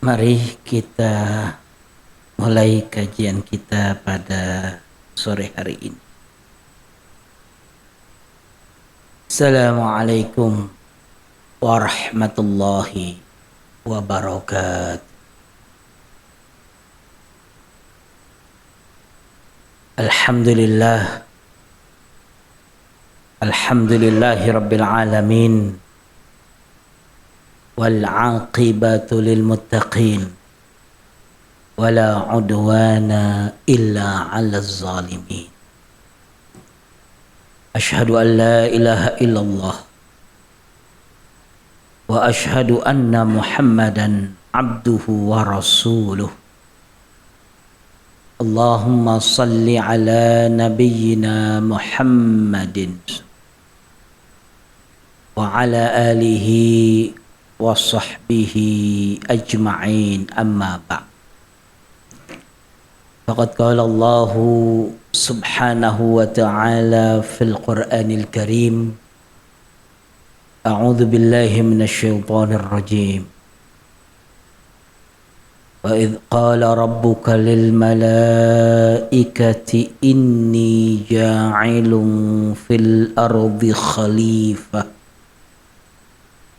Mari kita mulai kajian kita pada sore hari ini. Assalamualaikum warahmatullahi wabarakatuh. Alhamdulillahi rabbil alamin. والعاقبة للمتقين ولا عدوان إلا على الظالمين أشهد أن لا إله إلا الله وأشهد أن محمدا عبده ورسوله اللهم صل على نبينا محمد وعلى آله وصحبه أجمعين أما بعد فقد قال الله سبحانه وتعالى في القرآن الكريم أعوذ بالله من الشيطان الرجيم وإذ قال ربك للملائكة إني جاعل في الأرض خليفة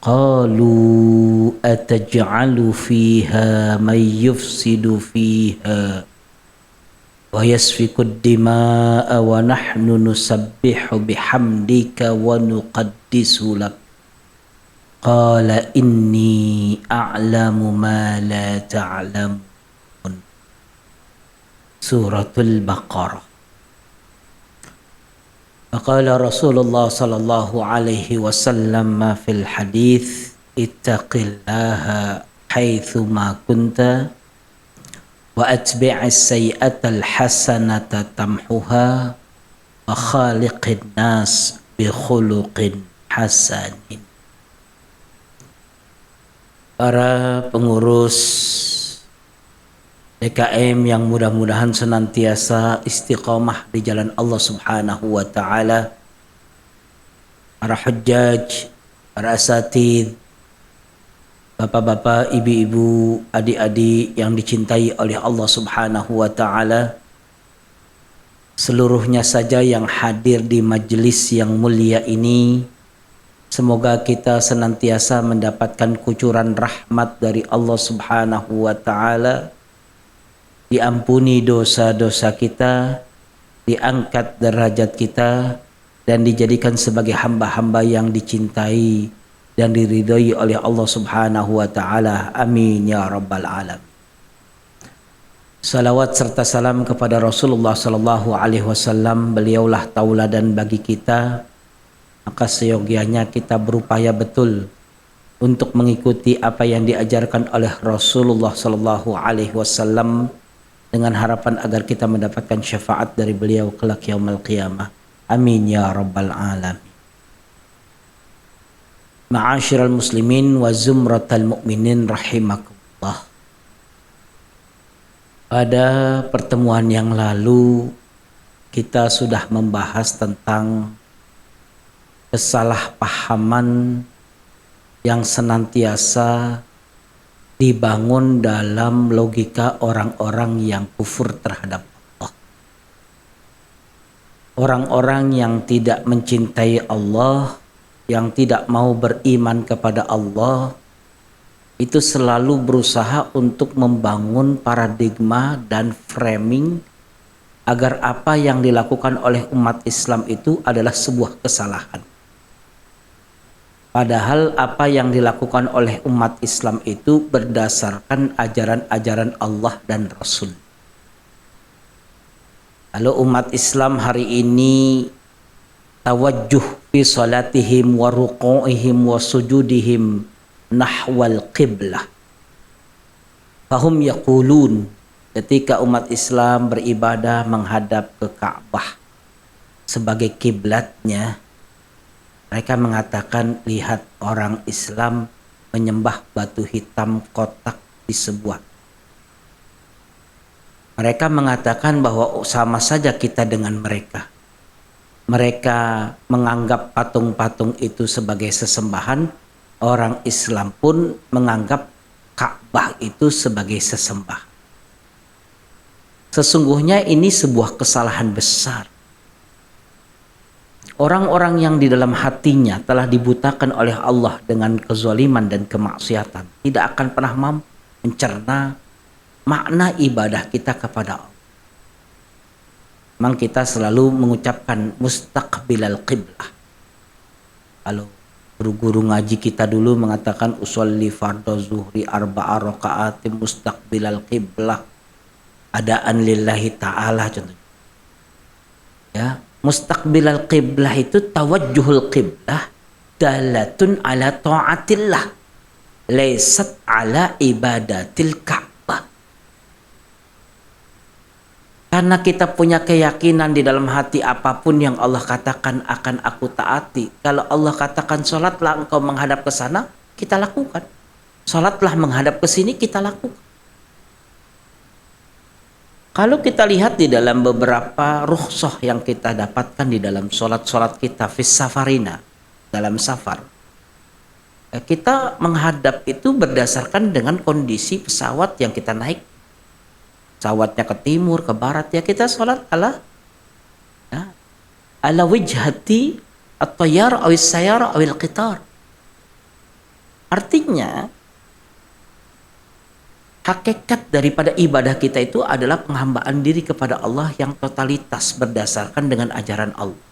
قالوا أتجعل فيها من يفسد فيها ويسفك الدماء ونحن نسبح بحمدك ونقدس لك قال إني أعلم ما لا تعلمون سورة البقرة. وقال رسول الله صلى الله عليه وسلم في الحديث اتق الله حيثما كنت وأتبع السيئة الحسنة تمحها وخالق الناس بخلق حسن. Para pengurus DKM yang mudah-mudahan senantiasa istiqamah di jalan Allah Subhanahu wa taala, para hujjaj, para asatidz, bapak-bapak, ibu-ibu, adik-adik yang dicintai oleh Allah Subhanahu wa taala, seluruhnya saja yang hadir di majelis yang mulia ini, semoga kita senantiasa mendapatkan kucuran rahmat dari Allah Subhanahu wa taala, diampuni dosa-dosa kita, diangkat derajat kita, dan dijadikan sebagai hamba-hamba yang dicintai dan diridhai oleh Allah Subhanahu wa taala. Amin ya rabbal alamin. Salawat serta salam kepada Rasulullah sallallahu alaihi wasallam, beliaulah tauladan bagi kita. Maka seyogianya kita berupaya betul untuk mengikuti apa yang diajarkan oleh Rasulullah sallallahu alaihi wasallam, dengan harapan agar kita mendapatkan syafaat dari beliau kelak yaumul qiyamah. Amin ya rabbal alamin. Ma'asyiral muslimin wa zumratal mu'minin rahimakumullah. Pada pertemuan yang lalu kita sudah membahas tentang kesalahpahaman yang senantiasa dibangun dalam logika orang-orang yang kufur terhadap Allah. Orang-orang yang tidak mencintai Allah, yang tidak mau beriman kepada Allah, itu selalu berusaha untuk membangun paradigma dan framing agar apa yang dilakukan oleh umat Islam itu adalah sebuah kesalahan. Padahal apa yang dilakukan oleh umat Islam itu berdasarkan ajaran-ajaran Allah dan Rasul. Kalau umat Islam hari ini tawajjuh fi salatihim wa ruku'ihim wa sujudihim nahwal qiblah, fahum yaqulun, ketika umat Islam beribadah menghadap ke Ka'bah sebagai kiblatnya, mereka mengatakan, lihat orang Islam menyembah batu hitam kotak di sebuah. Mereka mengatakan bahwa sama saja kita dengan mereka. Mereka menganggap patung-patung itu sebagai sesembahan. Orang Islam pun menganggap Ka'bah itu sebagai sesembah. Sesungguhnya ini sebuah kesalahan besar. Orang-orang yang di dalam hatinya telah dibutakan oleh Allah dengan kezaliman dan kemaksiatan tidak akan pernah mampu mencerna makna ibadah kita kepada Allah. Memang kita selalu mengucapkan mustaqbilal qiblah. Kalau guru-guru ngaji kita dulu mengatakan usolli fardhu zuhri arba'a raka'atin mustaqbilal qiblah, adaan lillahi ta'ala contohnya. Ya, mustaqbilal qiblah itu tawajjuhul qiblah dalatun ala ta'atillah laysat ala ibadatil Ka'bah. Karena kita punya keyakinan di dalam hati apapun yang Allah katakan akan aku taati. Kalau Allah katakan salatlah engkau menghadap ke sana, kita lakukan. Salatlah menghadap ke sini, kita lakukan. Kalau kita lihat di dalam beberapa rukhsah yang kita dapatkan di dalam solat-solat kita fis safarina, dalam safar, kita menghadap itu berdasarkan dengan kondisi pesawat yang kita naik. Pesawatnya ke timur, ke barat, ya kita solat ala wijhati at-tayyar awis sayara awil qitar. Artinya hakikat daripada ibadah kita itu adalah penghambaan diri kepada Allah yang totalitas berdasarkan dengan ajaran Allah.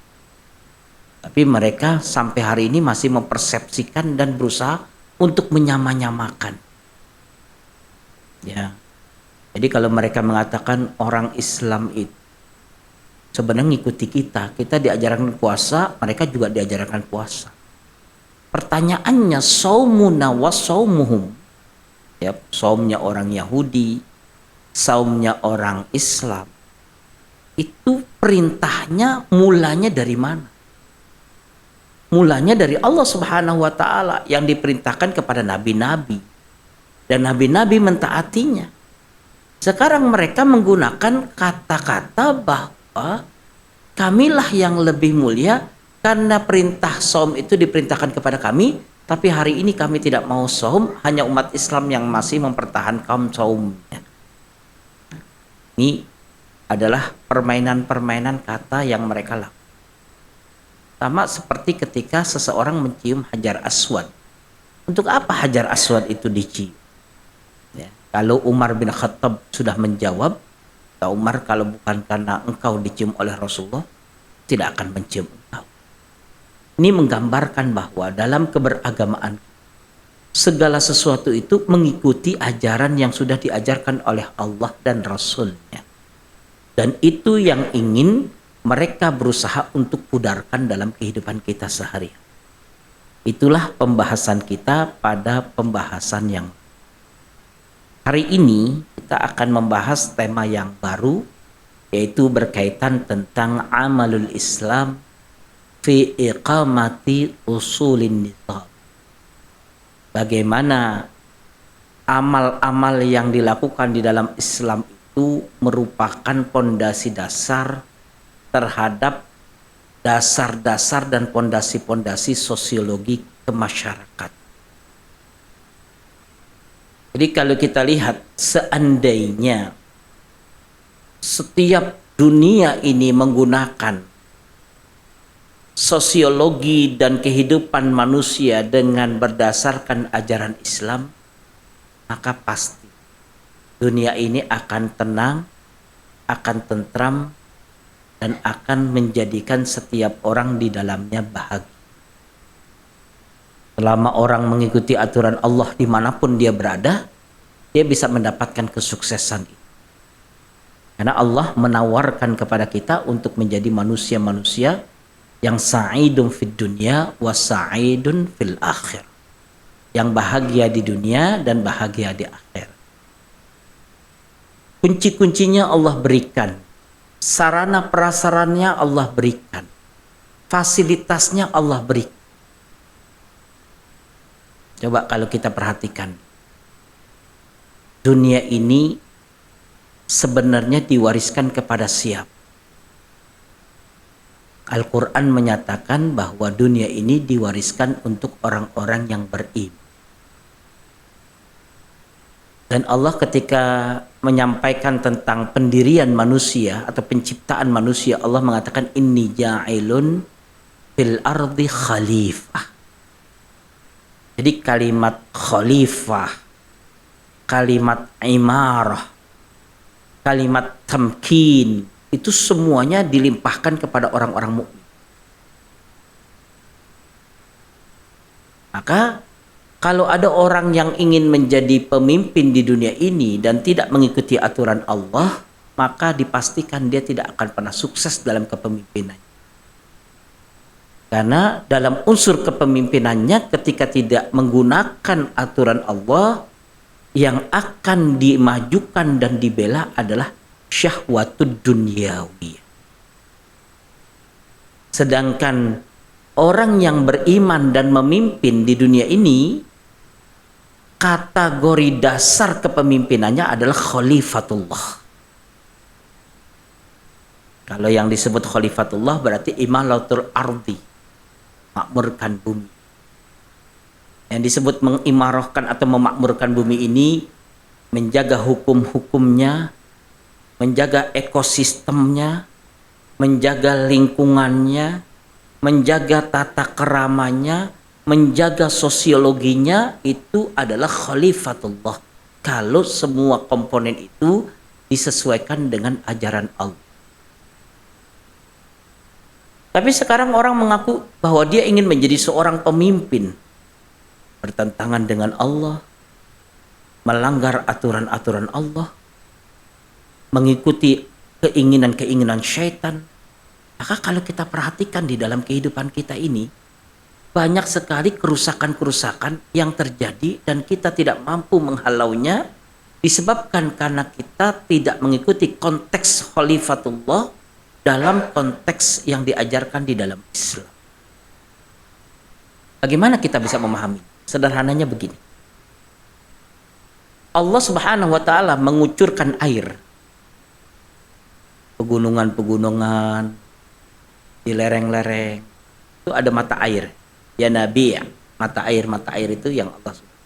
Tapi mereka sampai hari ini masih mempersepsikan dan berusaha untuk menyamanyamakan. Ya. Jadi kalau mereka mengatakan orang Islam itu sebenarnya ngikuti kita diajarkan puasa, mereka juga diajarkan puasa. Pertanyaannya, saumuna wa saumuhum. Ya, saumnya orang Yahudi, saumnya orang Islam, itu perintahnya mulanya dari mana? Mulanya dari Allah Subhanahu wa Ta'ala yang diperintahkan kepada nabi-nabi, dan nabi-nabi mentaatinya. Sekarang mereka menggunakan kata-kata bahwa kamilah yang lebih mulia karena perintah saum itu diperintahkan kepada kami. Tapi hari ini kami tidak mau saum, hanya umat Islam yang masih mempertahankan saumnya. Ini adalah permainan-permainan kata yang mereka lakukan. Sama seperti ketika seseorang mencium hajar aswad. Untuk apa hajar aswad itu dicium? Ya, kalau Umar bin Khattab sudah menjawab, Umar, kalau bukan karena engkau dicium oleh Rasulullah, tidak akan mencium engkau. Ini menggambarkan bahwa dalam keberagamaan segala sesuatu itu mengikuti ajaran yang sudah diajarkan oleh Allah dan Rasul-Nya. Dan itu yang ingin mereka berusaha untuk pudarkan dalam kehidupan kita sehari. Itulah pembahasan kita pada pembahasan yang hari ini kita akan membahas tema yang baru, yaitu berkaitan tentang amalul Islam fi iqamati usulin nizam. Bagaimana amal-amal yang dilakukan di dalam Islam itu merupakan pondasi dasar terhadap dasar-dasar dan pondasi-pondasi sosiologi kemasyarakat. Jadi kalau kita lihat, seandainya setiap dunia ini menggunakan sosiologi dan kehidupan manusia dengan berdasarkan ajaran Islam, maka pasti dunia ini akan tenang, akan tentram, dan akan menjadikan setiap orang di dalamnya bahagia. Selama orang mengikuti aturan Allah dimanapun dia berada, dia bisa mendapatkan kesuksesan itu. Karena Allah menawarkan kepada kita untuk menjadi manusia-manusia yang sa'idun fid dunya wa sa'idun fil akhir. Yang bahagia di dunia dan bahagia di akhir. Kunci-kuncinya Allah berikan. Sarana prasarannya Allah berikan. Fasilitasnya Allah berikan. Coba kalau kita perhatikan. Dunia ini sebenarnya diwariskan kepada siapa? Al-Quran menyatakan bahwa dunia ini diwariskan untuk orang-orang yang beriman. Dan Allah ketika menyampaikan tentang pendirian manusia atau penciptaan manusia, Allah mengatakan inni ja'ilun fil ardi khalifah. Jadi kalimat khalifah, kalimat imarah, kalimat tamkin, itu semuanya dilimpahkan kepada orang-orang mukmin. Maka kalau ada orang yang ingin menjadi pemimpin di dunia ini dan tidak mengikuti aturan Allah, maka dipastikan dia tidak akan pernah sukses dalam kepemimpinannya. Karena dalam unsur kepemimpinannya ketika tidak menggunakan aturan Allah, yang akan dimajukan dan dibela adalah syahwatud dunyawi. Sedangkan orang yang beriman dan memimpin di dunia ini, kategori dasar kepemimpinannya adalah khalifatullah. Kalau yang disebut khalifatullah berarti imalatul ardi, makmurkan bumi. Yang disebut mengimarahkan atau memakmurkan bumi ini, menjaga hukum-hukumnya, menjaga ekosistemnya, menjaga lingkungannya, menjaga tata keramanya, menjaga sosiologinya, itu adalah khalifatullah. Kalau semua komponen itu disesuaikan dengan ajaran Allah. Tapi sekarang orang mengaku bahwa dia ingin menjadi seorang pemimpin, bertentangan dengan Allah, melanggar aturan-aturan Allah, mengikuti keinginan-keinginan syaitan. Maka kalau kita perhatikan di dalam kehidupan kita ini, banyak sekali kerusakan-kerusakan yang terjadi dan kita tidak mampu menghalaunya disebabkan karena kita tidak mengikuti konteks khalifatullah dalam konteks yang diajarkan di dalam Islam. Bagaimana kita bisa memahami? Sederhananya begini. Allah Subhanahu wa taala mengucurkan air. Pegunungan-pegunungan, di lereng-lereng itu ada mata air. Ya Nabi, ya, mata air itu yang Allah subhanahu.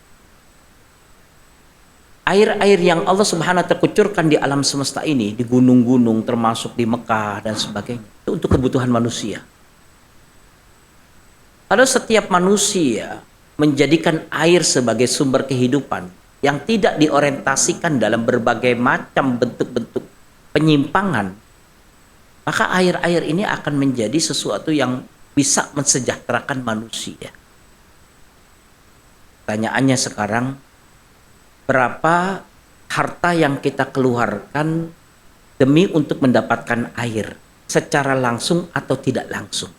Air-air yang Allah subhanahu wa ta'ala kucurkan di alam semesta ini, di gunung-gunung termasuk di Mekah dan sebagainya, itu untuk kebutuhan manusia. Kalau setiap manusia menjadikan air sebagai sumber kehidupan yang tidak diorientasikan dalam berbagai macam bentuk-bentuk penyimpangan, maka air-air ini akan menjadi sesuatu yang bisa mensejahterakan manusia. Pertanyaannya sekarang, berapa harta yang kita keluarkan demi untuk mendapatkan air secara langsung atau tidak langsung?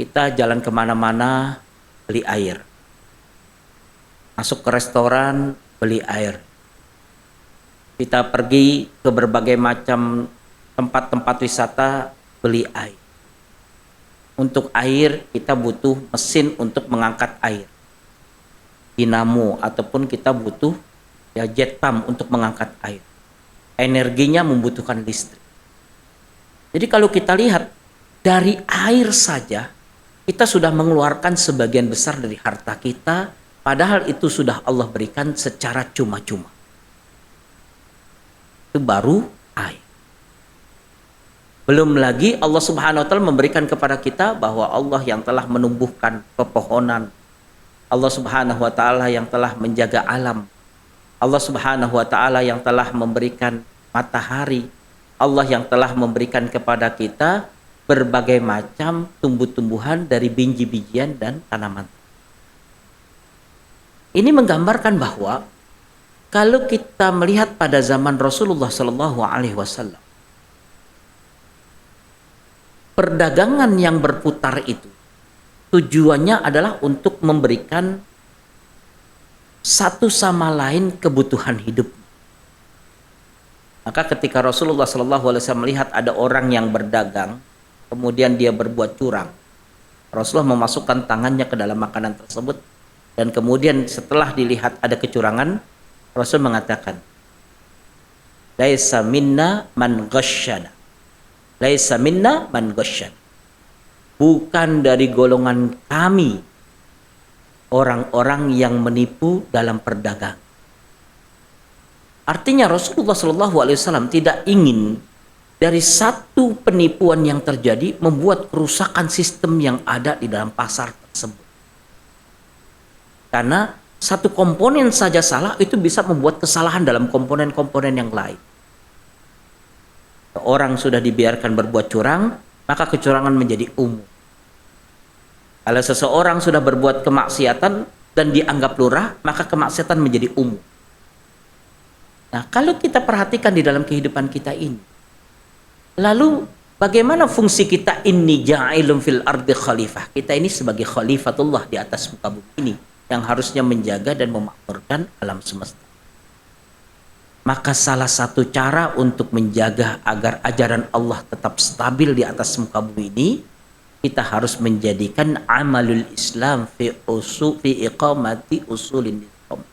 Kita jalan kemana-mana beli air, masuk ke restoran beli air, kita pergi ke berbagai macam tempat-tempat wisata beli air. Untuk air kita butuh mesin untuk mengangkat air, dinamo, ataupun kita butuh ya jet pump untuk mengangkat air. Energinya membutuhkan listrik. Jadi kalau kita lihat dari air saja kita sudah mengeluarkan sebagian besar dari harta kita, padahal itu sudah Allah berikan secara cuma-cuma. Itu baru air. Belum lagi Allah subhanahu wa ta'ala memberikan kepada kita bahwa Allah yang telah menumbuhkan pepohonan, Allah subhanahu wa ta'ala yang telah menjaga alam, Allah subhanahu wa ta'ala yang telah memberikan matahari, Allah yang telah memberikan kepada kita berbagai macam tumbuh-tumbuhan dari biji-bijian dan tanaman. Ini menggambarkan bahwa kalau kita melihat pada zaman Rasulullah SAW, perdagangan yang berputar itu tujuannya adalah untuk memberikan satu sama lain kebutuhan hidup. Maka ketika Rasulullah SAW melihat ada orang yang berdagang, kemudian dia berbuat curang, Rasulullah memasukkan tangannya ke dalam makanan tersebut, dan kemudian setelah dilihat ada kecurangan, Rasul mengatakan, "Laisa minna man ghasyana." Laisa minna man ghasyan. Bukan dari golongan kami orang-orang yang menipu dalam perdagangan. Artinya Rasulullah SAW tidak ingin dari satu penipuan yang terjadi membuat kerusakan sistem yang ada di dalam pasar tersebut. Karena satu komponen saja salah itu bisa membuat kesalahan dalam komponen-komponen yang lain. Orang sudah dibiarkan berbuat curang, maka kecurangan menjadi umum. Kalau seseorang sudah berbuat kemaksiatan dan dianggap lurah, maka kemaksiatan menjadi umum. Nah, kalau kita perhatikan di dalam kehidupan kita ini, lalu bagaimana fungsi kita inni ja'ilun fil ardi khalifah? Kita ini sebagai khalifatullah di atas muka bumi ini yang harusnya menjaga dan memakmurkan alam semesta. Maka salah satu cara untuk menjaga agar ajaran Allah tetap stabil di atas muka bumi ini, kita harus menjadikan amalul Islam fi iqamati usulin Islam.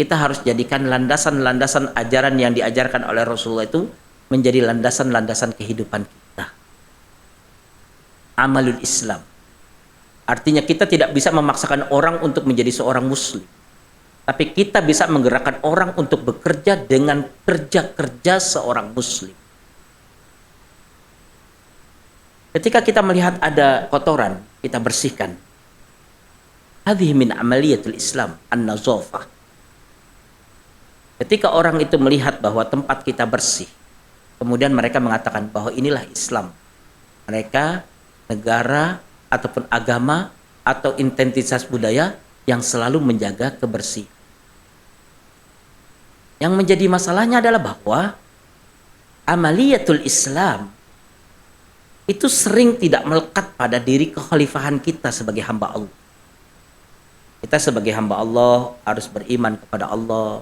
Kita harus jadikan landasan-landasan ajaran yang diajarkan oleh Rasulullah itu menjadi landasan-landasan kehidupan kita. Amalul Islam. Artinya kita tidak bisa memaksakan orang untuk menjadi seorang muslim. Tapi kita bisa menggerakkan orang untuk bekerja dengan kerja-kerja seorang muslim. Ketika kita melihat ada kotoran, kita bersihkan. Hadhihi min amaliyatul Islam, an-nazafah. Ketika orang itu melihat bahwa tempat kita bersih, kemudian mereka mengatakan bahwa inilah Islam. Mereka, negara, ataupun agama, atau identitas budaya yang selalu menjaga kebersihan. Yang menjadi masalahnya adalah bahwa amaliyatul Islam itu sering tidak melekat pada diri kekhalifahan kita sebagai hamba Allah. Kita sebagai hamba Allah harus beriman kepada Allah,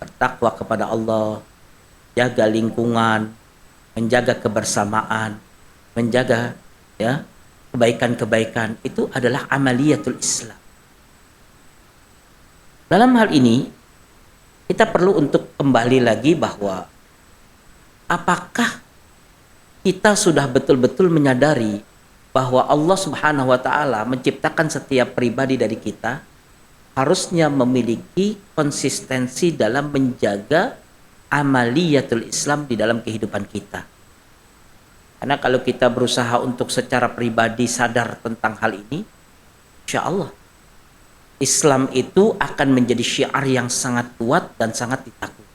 bertakwa kepada Allah, jaga lingkungan, menjaga kebersamaan, menjaga ya kebaikan-kebaikan. Itu adalah amaliyatul Islam. Dalam hal ini kita perlu untuk kembali lagi bahwa apakah kita sudah betul-betul menyadari bahwa Allah Subhanahu wa taala menciptakan setiap pribadi dari kita harusnya memiliki konsistensi dalam menjaga amaliyatul Islam di dalam kehidupan kita. Karena kalau kita berusaha untuk secara pribadi sadar tentang hal ini, insya Allah Islam itu akan menjadi syiar yang sangat kuat dan sangat ditakuti.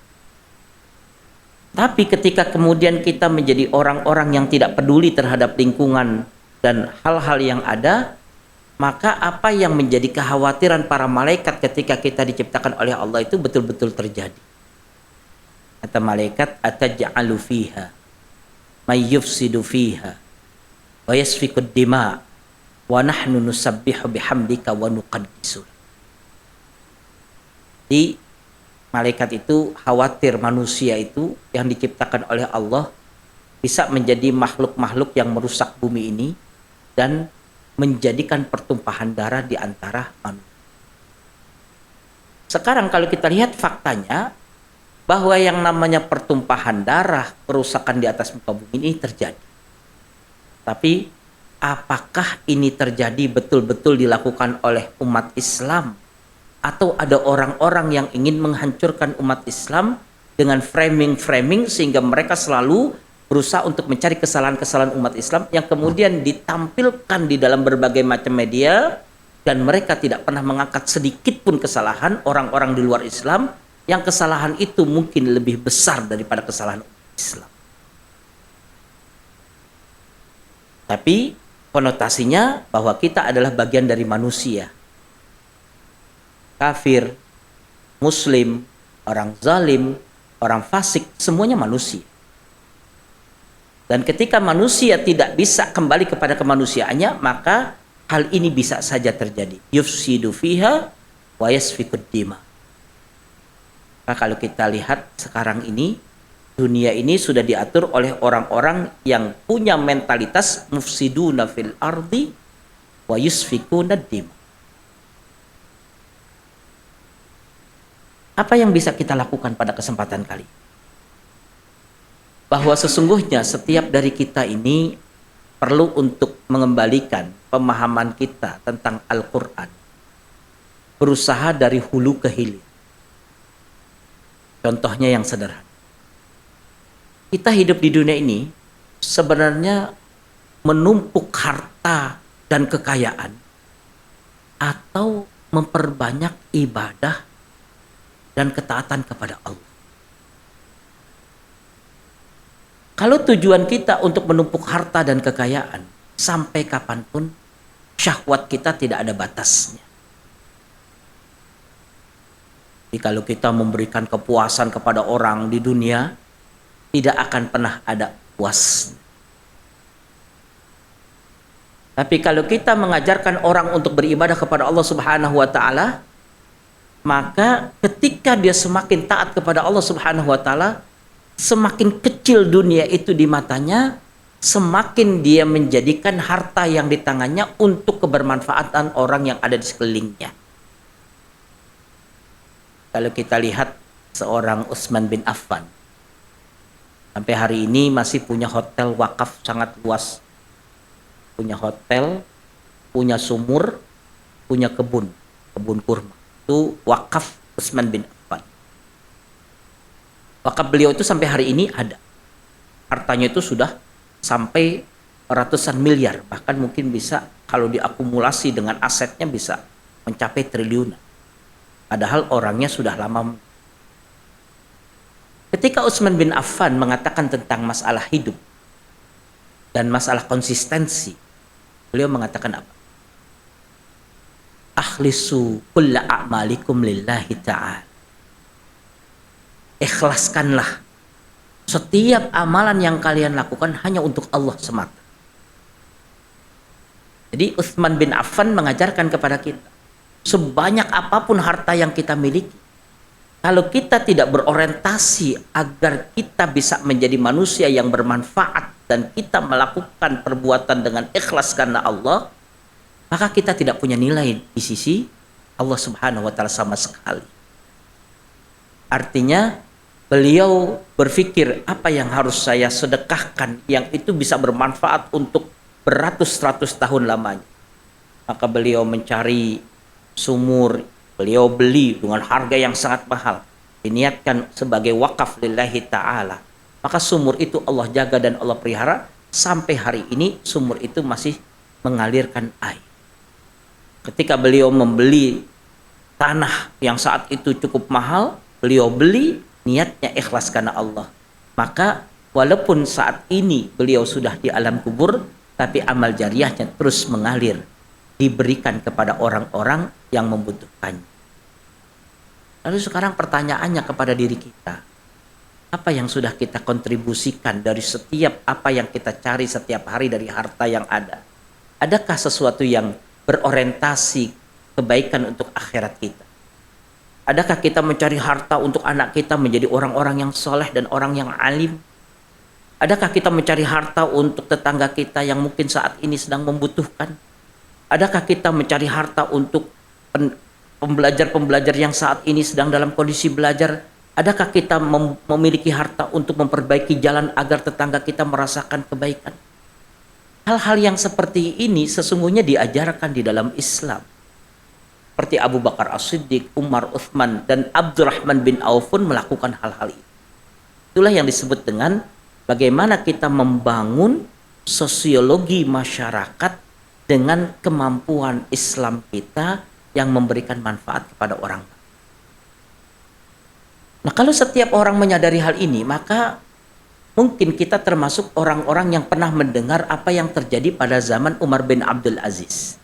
Tapi ketika kemudian kita menjadi orang-orang yang tidak peduli terhadap lingkungan dan hal-hal yang ada, maka apa yang menjadi kekhawatiran para malaikat ketika kita diciptakan oleh Allah itu betul-betul terjadi. Kata malaikat, ataj'alu fiha may yufsidu fiha wa yasfikud dima wa nahnu nusabbihu bihamdika wa nuqaddisu. Di malaikat itu khawatir manusia itu yang diciptakan oleh Allah bisa menjadi makhluk-makhluk yang merusak bumi ini dan menjadikan pertumpahan darah di antara manusia. Sekarang kalau kita lihat faktanya bahwa yang namanya pertumpahan darah, kerusakan di atas muka bumi ini terjadi. Tapi apakah ini terjadi betul-betul dilakukan oleh umat Islam atau ada orang-orang yang ingin menghancurkan umat Islam dengan framing-framing sehingga mereka selalu berusaha untuk mencari kesalahan-kesalahan umat Islam yang kemudian ditampilkan di dalam berbagai macam media dan mereka tidak pernah mengangkat sedikit pun kesalahan orang-orang di luar Islam yang kesalahan itu mungkin lebih besar daripada kesalahan umat Islam. Tapi konotasinya bahwa kita adalah bagian dari manusia. Kafir, muslim, orang zalim, orang fasik, semuanya manusia. Dan ketika manusia tidak bisa kembali kepada kemanusiaannya, maka hal ini bisa saja terjadi. Yufsidu fiha wa yasfikud dima. Maka kalau kita lihat sekarang ini, dunia ini sudah diatur oleh orang-orang yang punya mentalitas mufsiduna fil ardi wa yusfikuna dima. Apa yang bisa kita lakukan pada kesempatan kali ini? Bahwa sesungguhnya setiap dari kita ini perlu untuk mengembalikan pemahaman kita tentang Al-Quran berusaha dari hulu ke hilir. Contohnya yang sederhana. Kita hidup di dunia ini sebenarnya menumpuk harta dan kekayaan atau memperbanyak ibadah dan ketaatan kepada Allah. Kalau tujuan kita untuk menumpuk harta dan kekayaan, sampai kapanpun syahwat kita tidak ada batasnya. Jadi kalau kita memberikan kepuasan kepada orang di dunia, tidak akan pernah ada puas. Tapi kalau kita mengajarkan orang untuk beribadah kepada Allah Subhanahu wa taala, maka ketika dia semakin taat kepada Allah Subhanahu wa taala, semakin kecil dunia itu di matanya, semakin dia menjadikan harta yang di tangannya untuk kebermanfaatan orang yang ada di sekelilingnya. Kalau kita lihat seorang Utsman bin Affan, sampai hari ini masih punya hotel wakaf sangat luas. Punya hotel, punya sumur, punya kebun kurma. Itu wakaf Utsman bin Affan. Wakaf beliau itu sampai hari ini ada. Hartanya itu sudah sampai ratusan miliar. Bahkan mungkin bisa kalau diakumulasi dengan asetnya bisa mencapai triliunan. Padahal orangnya sudah lama. Ketika Utsman bin Affan mengatakan tentang masalah hidup dan masalah konsistensi, beliau mengatakan apa? Akhlisu kulla a'malikum lillahi ta'ala. Ikhlaskanlah setiap amalan yang kalian lakukan hanya untuk Allah semata. Jadi Utsman bin Affan mengajarkan kepada kita, sebanyak apapun harta yang kita miliki, kalau kita tidak berorientasi agar kita bisa menjadi manusia yang bermanfaat dan kita melakukan perbuatan dengan ikhlas karena Allah, maka kita tidak punya nilai di sisi Allah Subhanahu wa taala sama sekali. Artinya beliau berpikir apa yang harus saya sedekahkan yang itu bisa bermanfaat untuk beratus-ratus tahun lamanya. Maka beliau mencari sumur, beliau beli dengan harga yang sangat mahal, diniatkan sebagai wakaf lillahi ta'ala. Maka sumur itu Allah jaga dan Allah pelihara, sampai hari ini sumur itu masih mengalirkan air. Ketika beliau membeli tanah yang saat itu cukup mahal, beliau beli niatnya ikhlas karena Allah. Maka walaupun saat ini beliau sudah di alam kubur, tapi amal jariahnya terus mengalir, diberikan kepada orang-orang yang membutuhkannya. Lalu sekarang pertanyaannya kepada diri kita, apa yang sudah kita kontribusikan dari setiap apa yang kita cari setiap hari dari harta yang ada? Adakah sesuatu yang berorientasi kebaikan untuk akhirat kita? Adakah kita mencari harta untuk anak kita menjadi orang-orang yang soleh dan orang yang alim? Adakah kita mencari harta untuk tetangga kita yang mungkin saat ini sedang membutuhkan? Adakah kita mencari harta untuk pembelajar-pembelajar yang saat ini sedang dalam kondisi belajar? Adakah kita memiliki harta untuk memperbaiki jalan agar tetangga kita merasakan kebaikan? Hal-hal yang seperti ini sesungguhnya diajarkan di dalam Islam. Seperti Abu Bakar As-Siddiq, Umar, Utsman, dan Abdurrahman bin Auf pun melakukan hal-hal itu. Itulah yang disebut dengan bagaimana kita membangun sosiologi masyarakat dengan kemampuan Islam kita yang memberikan manfaat kepada orang. Nah, kalau setiap orang menyadari hal ini, maka mungkin kita termasuk orang-orang yang pernah mendengar apa yang terjadi pada zaman Umar bin Abdul Aziz.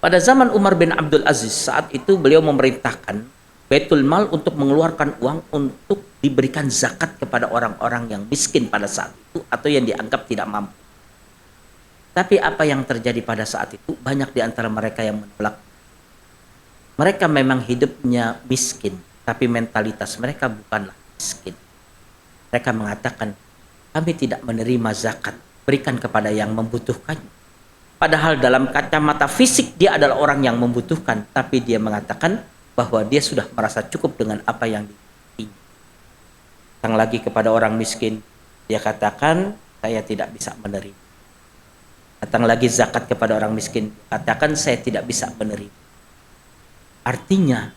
Pada zaman Umar bin Abdul Aziz, saat itu beliau memerintahkan Baitul Mal untuk mengeluarkan uang untuk diberikan zakat kepada orang-orang yang miskin pada saat itu atau yang dianggap tidak mampu. Tapi apa yang terjadi pada saat itu? Banyak di antara mereka yang menolak. Mereka memang hidupnya miskin, tapi mentalitas mereka bukanlah miskin. Mereka mengatakan, kami tidak menerima zakat, berikan kepada yang membutuhkan. Padahal dalam kacamata fisik dia adalah orang yang membutuhkan, tapi dia mengatakan bahwa dia sudah merasa cukup dengan apa yang dimilikinya. Datang lagi kepada orang miskin, dia katakan, saya tidak bisa menerima. Datang lagi zakat kepada orang miskin, katakan saya tidak bisa menerima. Artinya,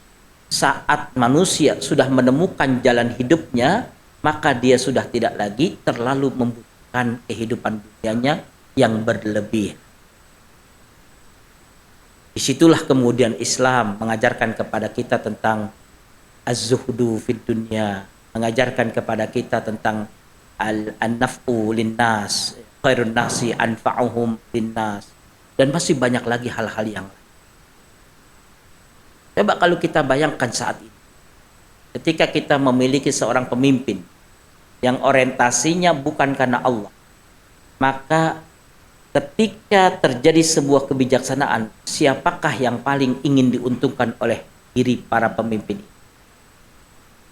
saat manusia sudah menemukan jalan hidupnya, maka dia sudah tidak lagi terlalu membutuhkan kehidupan dunianya yang berlebih. Disitulah kemudian Islam mengajarkan kepada kita tentang az-zuhdu fid dunya, mengajarkan kepada kita tentang an-naf'u linnas, khairun nasi anfa'uhum linnas, dan masih banyak lagi hal-hal yang lain. Coba kalau kita bayangkan saat ini, ketika kita memiliki seorang pemimpin yang orientasinya bukan karena Allah, maka ketika terjadi sebuah kebijaksanaan, siapakah yang paling ingin diuntungkan oleh diri para pemimpin ini?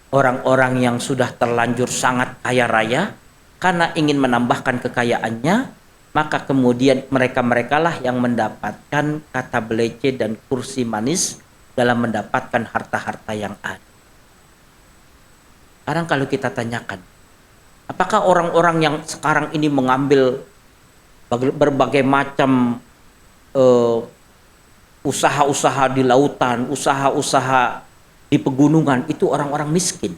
Orang-orang yang sudah terlanjur sangat kaya raya, karena ingin menambahkan kekayaannya, maka kemudian mereka-merekalah yang mendapatkan kata belece dan kursi manis dalam mendapatkan harta-harta yang ada. Sekarang kalau kita tanyakan, apakah orang-orang yang sekarang ini mengambil berbagai macam usaha-usaha di lautan, usaha-usaha di pegunungan, itu orang-orang miskin?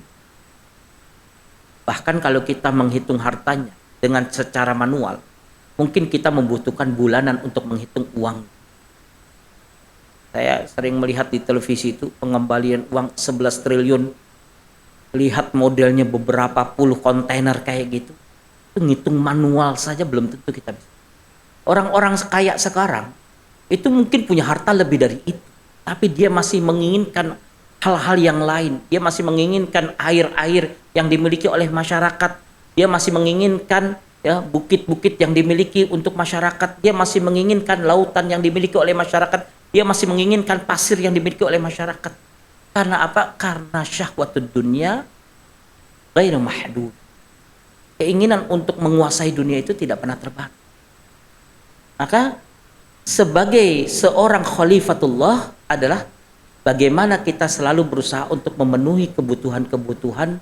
Bahkan kalau kita menghitung hartanya dengan secara manual, mungkin kita membutuhkan bulanan untuk menghitung uang. Saya sering melihat di televisi itu pengembalian uang 11 triliun. Lihat modelnya beberapa puluh kontainer kayak gitu. Itu ngitung manual saja belum tentu kita bisa. Orang-orang kaya sekarang itu mungkin punya harta lebih dari itu, tapi dia masih menginginkan hal-hal yang lain. Dia masih menginginkan air-air yang dimiliki oleh masyarakat. Dia masih menginginkan bukit-bukit yang dimiliki untuk masyarakat. Dia masih menginginkan lautan yang dimiliki oleh masyarakat. Dia masih menginginkan pasir yang dimiliki oleh masyarakat. Karena apa? Karena syahwatud dunia ghairu mahdud. Keinginan untuk menguasai dunia itu tidak pernah terbatas. Maka sebagai seorang khalifatullah adalah bagaimana kita selalu berusaha untuk memenuhi kebutuhan-kebutuhan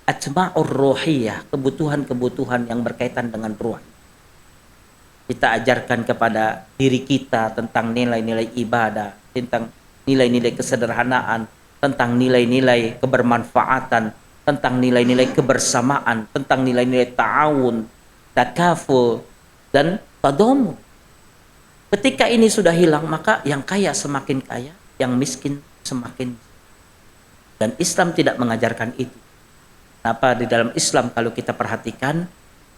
atma'ur ruhiyah, kebutuhan-kebutuhan yang berkaitan dengan ruh. Kita ajarkan kepada diri kita tentang nilai-nilai ibadah, tentang nilai-nilai kesederhanaan, tentang nilai-nilai kebermanfaatan, tentang nilai-nilai kebersamaan, tentang nilai-nilai ta'awun, takaful, dan tadomu. Ketika ini sudah hilang, maka yang kaya semakin kaya, yang miskin semakin. Dan Islam tidak mengajarkan itu. Kenapa? Di dalam Islam kalau kita perhatikan,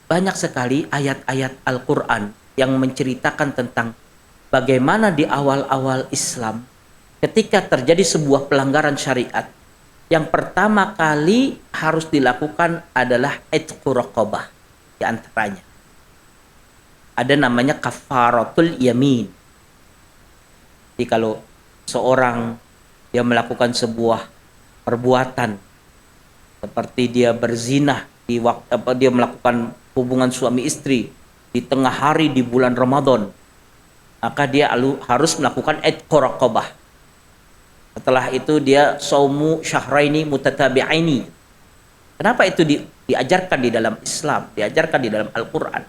banyak sekali ayat-ayat Al-Quran yang menceritakan tentang bagaimana di awal-awal Islam, ketika terjadi sebuah pelanggaran syariat, yang pertama kali harus dilakukan adalah itqu raqabah. Di antaranya ada namanya kafaratul yamin. Jadi kalau seorang dia melakukan sebuah perbuatan seperti dia berzinah di waktu dia melakukan hubungan suami istri di tengah hari di bulan Ramadan, maka dia harus melakukan itqu raqabah. Setelah itu dia saumu syahraini mutatabi'aini. Kenapa itu diajarkan di dalam Islam, diajarkan di dalam Al-Quran?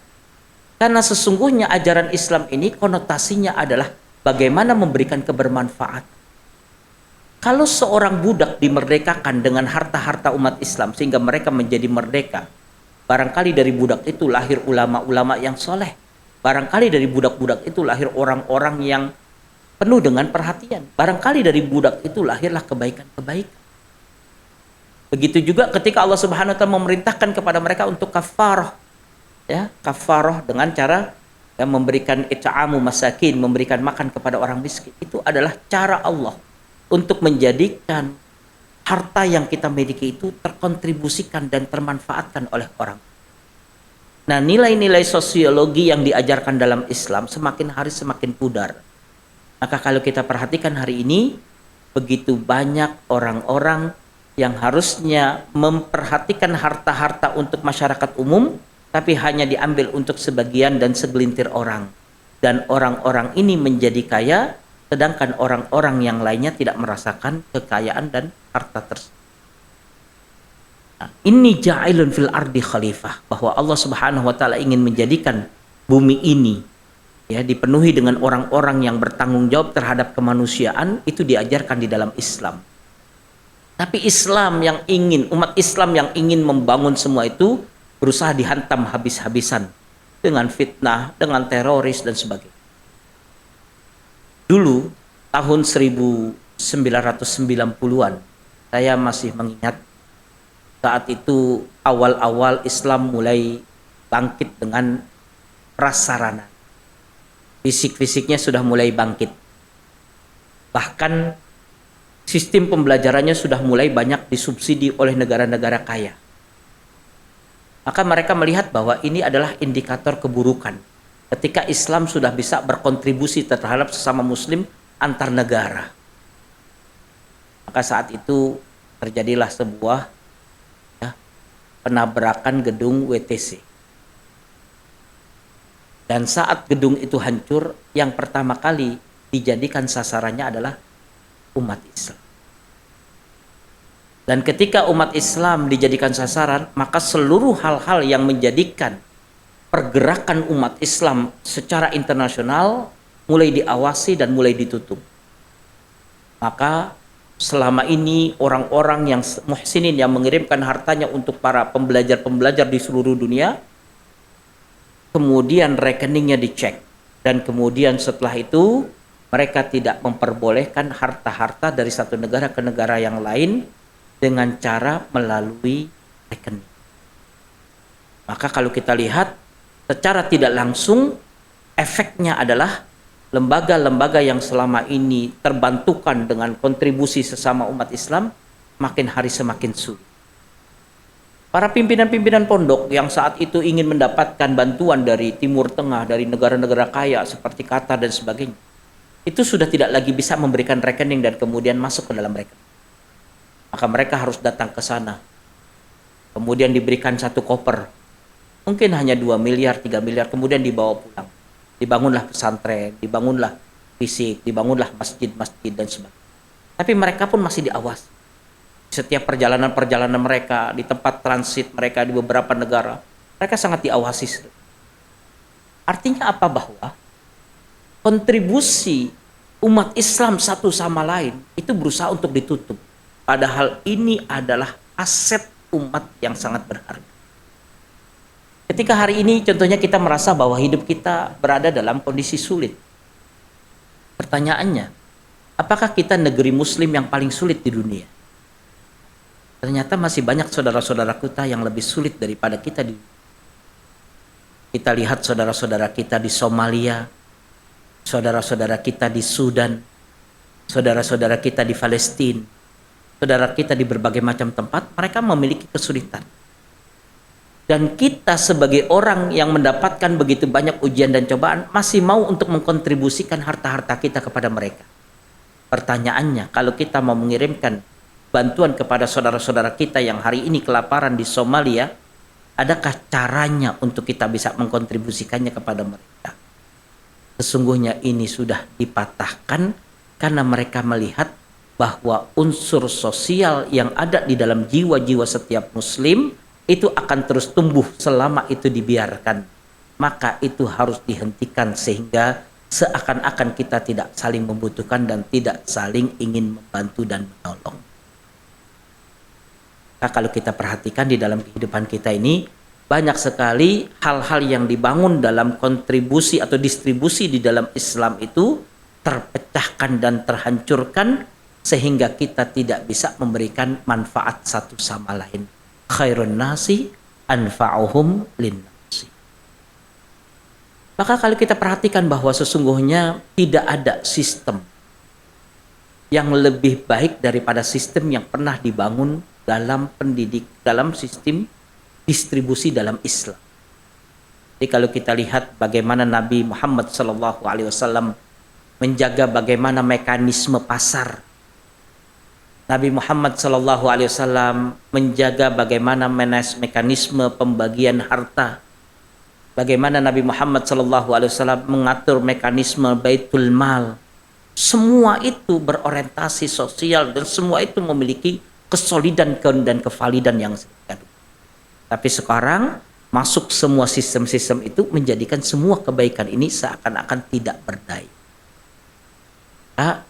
Karena sesungguhnya ajaran Islam ini konotasinya adalah bagaimana memberikan kebermanfaatan. Kalau seorang budak dimerdekakan dengan harta-harta umat Islam sehingga mereka menjadi merdeka, barangkali dari budak itu lahir ulama-ulama yang soleh. Barangkali dari budak-budak itu lahir orang-orang yang penuh dengan perhatian. Barangkali dari budak itu lahirlah kebaikan-kebaikan. Begitu juga ketika Allah Subhanahu wa taala memerintahkan kepada mereka untuk kafarah. Kafarah dengan cara memberikan it'amu masakin, memberikan makan kepada orang miskin. Itu adalah cara Allah untuk menjadikan harta yang kita miliki itu terkontribusikan dan termanfaatkan oleh orang. Nah, nilai-nilai sosiologi yang diajarkan dalam Islam semakin hari semakin pudar. Maka kalau kita perhatikan hari ini, begitu banyak orang-orang yang harusnya memperhatikan harta-harta untuk masyarakat umum, tapi hanya diambil untuk sebagian dan segelintir orang. Dan orang-orang ini menjadi kaya, sedangkan orang-orang yang lainnya tidak merasakan kekayaan dan harta tersebut. Nah, ini ja'ilun fil ardi khalifah, bahwa Allah Subhanahu wa taala ingin menjadikan bumi ini ya, dipenuhi dengan orang-orang yang bertanggung jawab terhadap kemanusiaan, itu diajarkan di dalam Islam. Tapi Islam yang ingin, umat Islam yang ingin membangun semua itu berusaha dihantam habis-habisan dengan fitnah, dengan teroris dan sebagainya. Dulu tahun 1990-an, saya masih mengingat saat itu awal-awal Islam mulai bangkit dengan prasarana. Fisik-fisiknya sudah mulai bangkit. Bahkan sistem pembelajarannya sudah mulai banyak disubsidi oleh negara-negara kaya. Maka mereka melihat bahwa ini adalah indikator keburukan. Ketika Islam sudah bisa berkontribusi terhadap sesama muslim antar negara. Maka saat itu terjadilah sebuah penabrakan gedung WTC. Dan saat gedung itu hancur, yang pertama kali dijadikan sasarannya adalah umat Islam. Dan ketika umat Islam dijadikan sasaran, maka seluruh hal-hal yang menjadikan pergerakan umat Islam secara internasional mulai diawasi dan mulai ditutup. Maka selama ini orang-orang yang muhsinin yang mengirimkan hartanya untuk para pembelajar-pembelajar di seluruh dunia, kemudian rekeningnya dicek, dan kemudian setelah itu mereka tidak memperbolehkan harta-harta dari satu negara ke negara yang lain dengan cara melalui rekening. Maka kalau kita lihat secara tidak langsung, efeknya adalah lembaga-lembaga yang selama ini terbantukan dengan kontribusi sesama umat Islam makin hari semakin sulit. Para pimpinan-pimpinan pondok yang saat itu ingin mendapatkan bantuan dari Timur Tengah, dari negara-negara kaya seperti Qatar dan sebagainya, itu sudah tidak lagi bisa memberikan rekening dan kemudian masuk ke dalam rekening. Maka mereka harus datang ke sana. Kemudian diberikan satu koper. Mungkin hanya 2 miliar, 3 miliar, kemudian dibawa pulang. Dibangunlah pesantren, dibangunlah fisik, dibangunlah masjid-masjid dan sebagainya. Tapi mereka pun masih diawasi. Setiap perjalanan-perjalanan mereka, di tempat transit mereka di beberapa negara, mereka sangat diawasi. Artinya apa? Bahwa kontribusi umat Islam satu sama lain itu berusaha untuk ditutup. Padahal ini adalah aset umat yang sangat berharga. Ketika hari ini contohnya kita merasa bahwa hidup kita berada dalam kondisi sulit. Pertanyaannya, apakah kita negeri muslim yang paling sulit di dunia? Ternyata masih banyak saudara-saudara kita yang lebih sulit daripada kita di dunia. Kita lihat saudara-saudara kita di Somalia, saudara-saudara kita di Sudan, saudara-saudara kita di Palestina, saudara kita di berbagai macam tempat, mereka memiliki kesulitan. Dan kita sebagai orang yang mendapatkan begitu banyak ujian dan cobaan masih mau untuk mengkontribusikan harta-harta kita kepada mereka. Pertanyaannya, kalau kita mau mengirimkan bantuan kepada saudara-saudara kita yang hari ini kelaparan di Somalia, adakah caranya untuk kita bisa mengkontribusikannya kepada mereka? Sesungguhnya ini sudah dipatahkan karena mereka melihat bahwa unsur sosial yang ada di dalam jiwa-jiwa setiap muslim itu akan terus tumbuh selama itu dibiarkan. Maka itu harus dihentikan sehingga seakan-akan kita tidak saling membutuhkan dan tidak saling ingin membantu dan menolong. Nah, kalau kita perhatikan di dalam kehidupan kita ini, banyak sekali hal-hal yang dibangun dalam kontribusi atau distribusi di dalam Islam itu terpecahkan dan terhancurkan sehingga kita tidak bisa memberikan manfaat satu sama lain. Khairun nasi anfa'uhum linnasi. Maka kalau kita perhatikan bahwa sesungguhnya tidak ada sistem yang lebih baik daripada sistem yang pernah dibangun dalam dalam sistem distribusi dalam Islam. Jadi kalau kita lihat bagaimana Nabi Muhammad SAW menjaga bagaimana mekanisme pasar. Nabi Muhammad SAW menjaga bagaimana mekanisme pembagian harta. Bagaimana Nabi Muhammad SAW mengatur mekanisme baitul mal. Semua itu berorientasi sosial dan semua itu memiliki kesolidan dan kevalidan yang signifikan. Tapi sekarang masuk semua sistem-sistem itu menjadikan semua kebaikan ini seakan-akan tidak berdaya. Nah,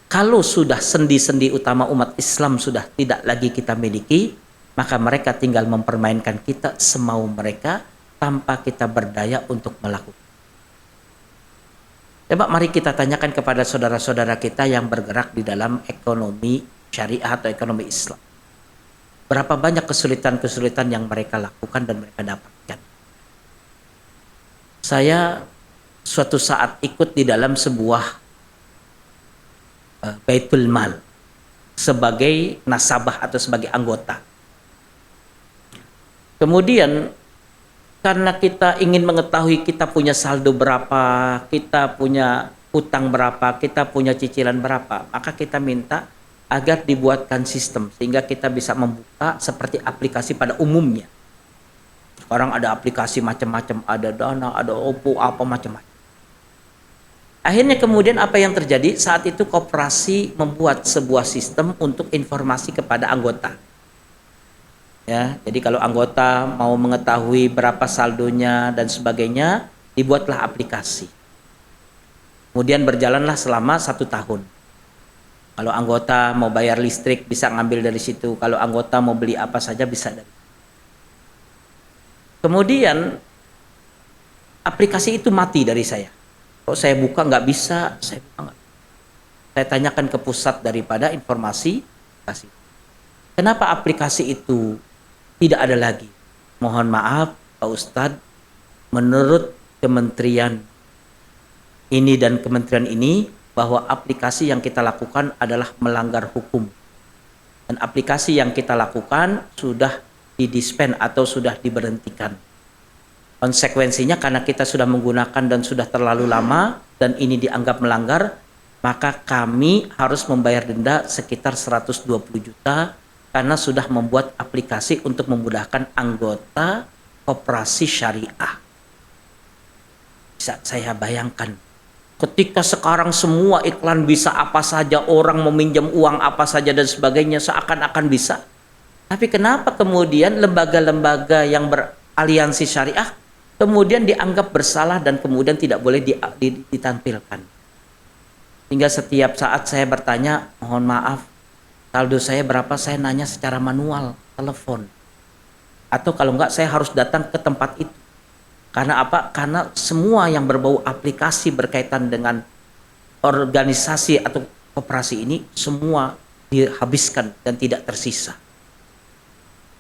kalau sudah sendi-sendi utama umat Islam sudah tidak lagi kita miliki, maka mereka tinggal mempermainkan kita semau mereka tanpa kita berdaya untuk melakukan. Coba mari kita tanyakan kepada saudara-saudara kita yang bergerak di dalam ekonomi syariah atau ekonomi Islam. Berapa banyak kesulitan-kesulitan yang mereka lakukan dan mereka dapatkan. Saya suatu saat ikut di dalam sebuah Baitul Mal sebagai nasabah atau sebagai anggota. Kemudian karena kita ingin mengetahui kita punya saldo berapa, kita punya hutang berapa, kita punya cicilan berapa, maka kita minta agar dibuatkan sistem sehingga kita bisa membuka seperti aplikasi pada umumnya. Sekarang ada aplikasi macam-macam, ada Dana, ada Oppo, apa macam-macam. Akhirnya kemudian apa yang terjadi? Saat itu koperasi membuat sebuah sistem untuk informasi kepada anggota. Ya, jadi kalau anggota mau mengetahui berapa saldonya dan sebagainya, dibuatlah aplikasi. Kemudian berjalanlah selama 1 tahun. Kalau anggota mau bayar listrik bisa ngambil dari situ. Kalau anggota mau beli apa saja bisa dari. Kemudian aplikasi itu mati dari saya. Kalau saya buka nggak bisa, saya buka nggak. Saya tanyakan ke pusat daripada informasi. Kenapa aplikasi itu tidak ada lagi? Mohon maaf Pak Ustadz, menurut kementerian ini dan kementerian ini bahwa aplikasi yang kita lakukan adalah melanggar hukum. Dan aplikasi yang kita lakukan sudah didispen atau sudah diberhentikan. Konsekuensinya karena kita sudah menggunakan dan sudah terlalu lama dan ini dianggap melanggar, maka kami harus membayar denda sekitar 120 juta karena sudah membuat aplikasi untuk memudahkan anggota koperasi syariah. Bisa saya bayangkan, ketika sekarang semua iklan bisa apa saja, orang meminjam uang apa saja dan sebagainya seakan-akan bisa. Tapi kenapa kemudian lembaga-lembaga yang beraliansi syariah kemudian dianggap bersalah dan kemudian tidak boleh ditampilkan? Hingga setiap saat saya bertanya, mohon maaf, saldo saya berapa, saya nanya secara manual, telepon. Atau kalau enggak saya harus datang ke tempat itu. Karena apa? Karena semua yang berbau aplikasi berkaitan dengan organisasi atau koperasi ini semua dihabiskan dan tidak tersisa.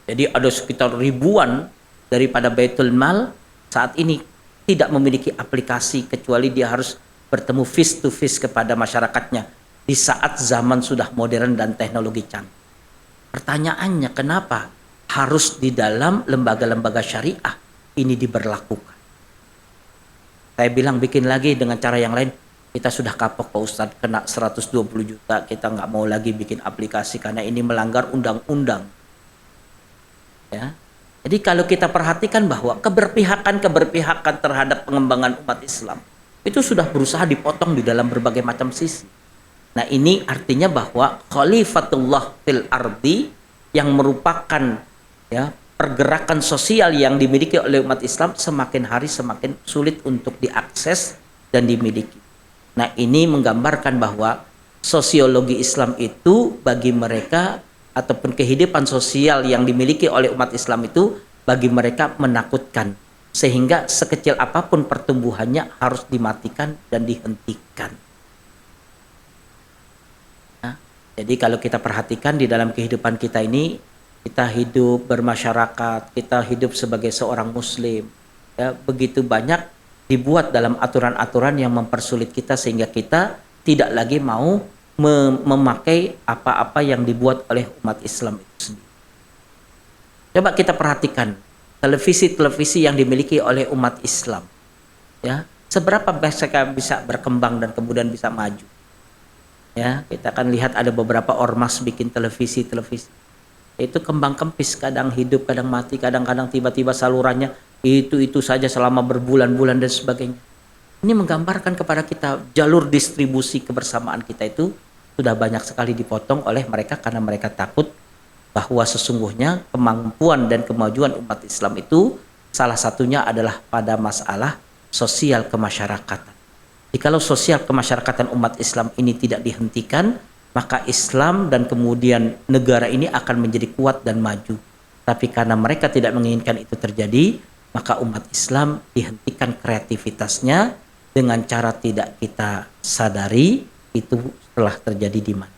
Jadi ada sekitar ribuan daripada Baitul Mal saat ini tidak memiliki aplikasi kecuali dia harus bertemu face to face kepada masyarakatnya di saat zaman sudah modern dan teknologi canggih. Pertanyaannya, kenapa harus di dalam lembaga-lembaga syariah ini diberlakukan? Saya bilang bikin lagi dengan cara yang lain. Kita sudah kapok Pak Ustadz, kena 120 juta, kita nggak mau lagi bikin aplikasi karena ini melanggar undang-undang. Ya. Jadi kalau kita perhatikan bahwa keberpihakan terhadap pengembangan umat Islam itu sudah berusaha dipotong di dalam berbagai macam sisi. Nah, ini artinya bahwa khalifatullah fil ardi yang merupakan ya pergerakan sosial yang dimiliki oleh umat Islam semakin hari semakin sulit untuk diakses dan dimiliki. Nah, ini menggambarkan bahwa sosiologi Islam itu bagi mereka ataupun kehidupan sosial yang dimiliki oleh umat Islam itu bagi mereka menakutkan, sehingga sekecil apapun pertumbuhannya harus dimatikan dan dihentikan. Nah, jadi kalau kita perhatikan di dalam kehidupan kita ini, kita hidup bermasyarakat, kita hidup sebagai seorang muslim, ya, begitu banyak dibuat dalam aturan-aturan yang mempersulit kita sehingga kita tidak lagi mau memakai apa-apa yang dibuat oleh umat Islam itu sendiri. Coba kita perhatikan televisi-televisi yang dimiliki oleh umat Islam, ya, seberapa mereka bisa berkembang dan kemudian bisa maju. Ya, kita akan lihat ada beberapa ormas bikin televisi-televisi. Itu kembang kempis, kadang hidup, kadang mati, kadang-kadang tiba-tiba salurannya itu saja selama berbulan-bulan dan sebagainya. Ini menggambarkan kepada kita jalur distribusi kebersamaan kita itu sudah banyak sekali dipotong oleh mereka karena mereka takut bahwa sesungguhnya kemampuan dan kemajuan umat Islam itu Salah satunya adalah pada masalah sosial kemasyarakatan. Jikalau sosial kemasyarakatan umat Islam ini tidak dihentikan, maka Islam dan kemudian negara ini akan menjadi kuat dan maju. Tapi karena mereka tidak menginginkan itu terjadi, maka umat Islam dihentikan kreativitasnya dengan cara tidak kita sadari itu telah terjadi di mana.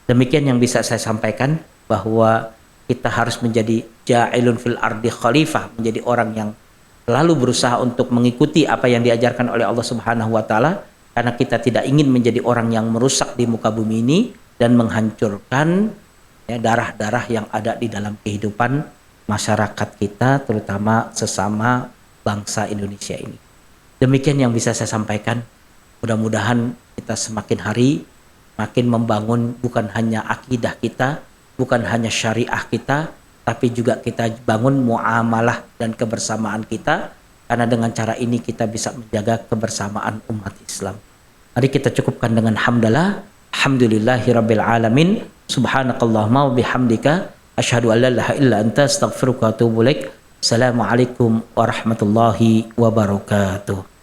Demikian yang bisa saya sampaikan, bahwa kita harus menjadi ja'ilun fil ardi khalifah, menjadi orang yang selalu berusaha untuk mengikuti apa yang diajarkan oleh Allah Subhanahu wa taala, karena kita tidak ingin menjadi orang yang merusak di muka bumi ini dan menghancurkan darah-darah yang ada di dalam kehidupan masyarakat kita, terutama sesama bangsa Indonesia ini. Demikian yang bisa saya sampaikan. Mudah-mudahan kita semakin hari makin membangun bukan hanya akidah kita, bukan hanya syariah kita, tapi juga kita bangun muamalah dan kebersamaan kita, karena dengan cara ini kita bisa menjaga kebersamaan umat Islam. Mari kita cukupkan dengan hamdalah. Alhamdulillahirabbil alamin. Subhanakallahumma wa bihamdika asyhadu an la ilaha illa anta astaghfiruka wa atubu ilaik. Assalamualaikum warahmatullahi wabarakatuh.